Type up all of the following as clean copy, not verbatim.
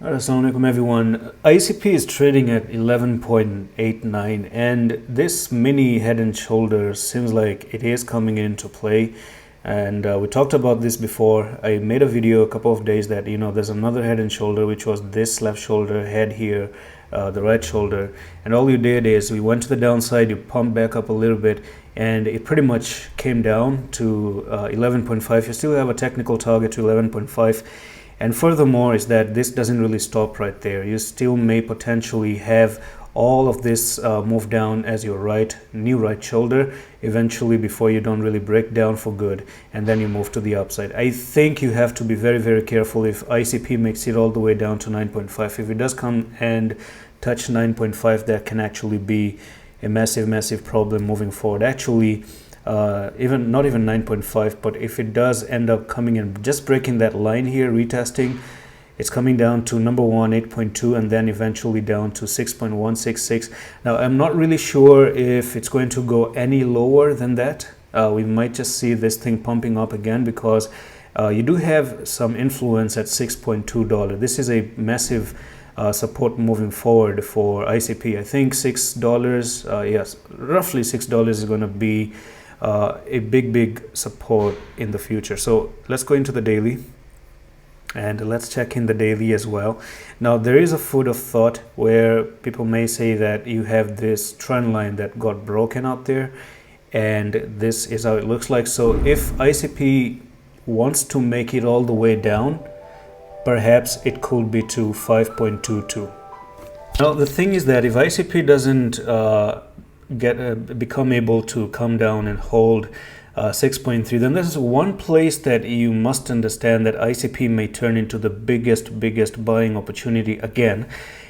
Assalamualaikum everyone. ICP is trading at 11.89 and this mini head and shoulder seems like it is coming into play, and we talked about this before. I made a video a couple of days that there's another head and shoulder, which was this left shoulder head here, the right shoulder, and all you did is we went to the downside, you pumped back up a little bit, and it pretty much came down to 11.5. You still have a technical target to 11.5. And furthermore is that this doesn't really stop right there. You still may potentially have all of this move down as your new right shoulder eventually, before you don't really break down for good and then you move to the upside. I think you have to be very, very careful if ICP makes it all the way down to 9.5. If it does come and touch 9.5, that can actually be a massive problem moving forward. Actually, even not even 9.5, but if it does end up coming and just breaking that line here, retesting, it's coming down to number one 8.2 and then eventually down to 6.166. Now I'm not really sure if it's going to go any lower than that. We might just see this thing pumping up again, because you do have some influence at $6.2. This is a massive support moving forward for ICP. I think $6, yes, roughly $6 is going to be a big support in the future. So let's go into the daily and let's check in the daily as well. Now there is a food of thought where people may say that you have this trend line that got broken out there, and this is how it looks like. So if ICP wants to make it all the way down, perhaps it could be to 5.22. Now the thing is that if ICP doesn't become able to come down and hold 6.3, then there's one place that you must understand that ICP may turn into the biggest buying opportunity again,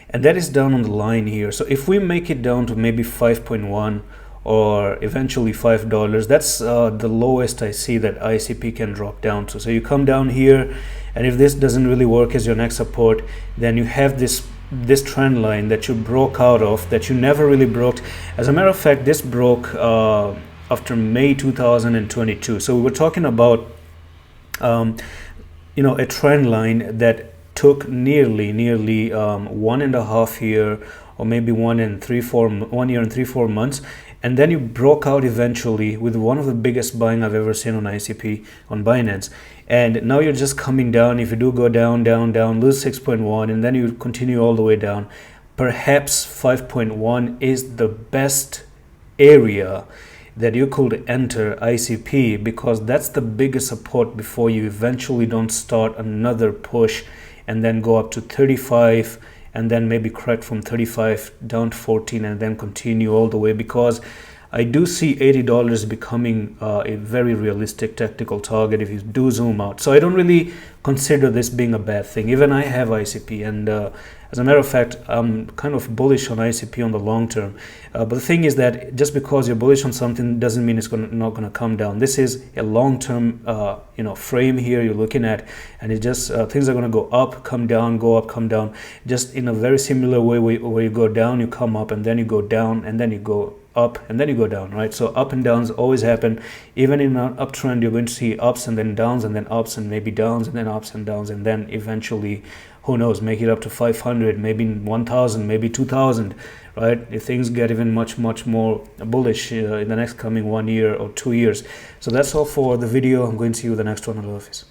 and that is down on the line here. So if we make it down to maybe 5.1 or eventually $5, that's the lowest I see that ICP can drop down to. So you come down here, and if this doesn't really work as your next support, then you have this trend line that you broke out of, that you never really broke. As a matter of fact, this broke after May 2022. So we were talking about a trend line that took nearly 1.5 year, or maybe 1 year and 3-4 months, and then you broke out eventually with one of the biggest buying I've ever seen on ICP on Binance. And now you're just coming down. If you do go down, lose 6.1, and then you continue all the way down, perhaps 5.1 is the best area that you could enter ICP, because that's the biggest support before you eventually don't start another push and then go up to 35 and then maybe correct from 35 down to 14 and then continue all the way, because I do see $80 becoming a very realistic technical target if you do zoom out. So I don't really consider this being a bad thing. Even I have ICP, and as a matter of fact, I'm kind of bullish on ICP on the long term. But the thing is that just because you're bullish on something doesn't mean it's not going to come down. This is a long-term frame here you're looking at, and it just things are going to go up, come down, go up, come down, just in a very similar way where you go down, you come up, and then you go down, and then you go up, and then you go down, right? So up and downs always happen. Even in an uptrend, you're going to see ups and then downs, and then ups and maybe downs, and then ups and downs, and then eventually, who knows, make it up to 500, maybe 1,000, maybe 2,000, right? If things get even much more bullish in the next coming 1 year or 2 years. So that's all for the video. I'm going to see you in the next one. I love this.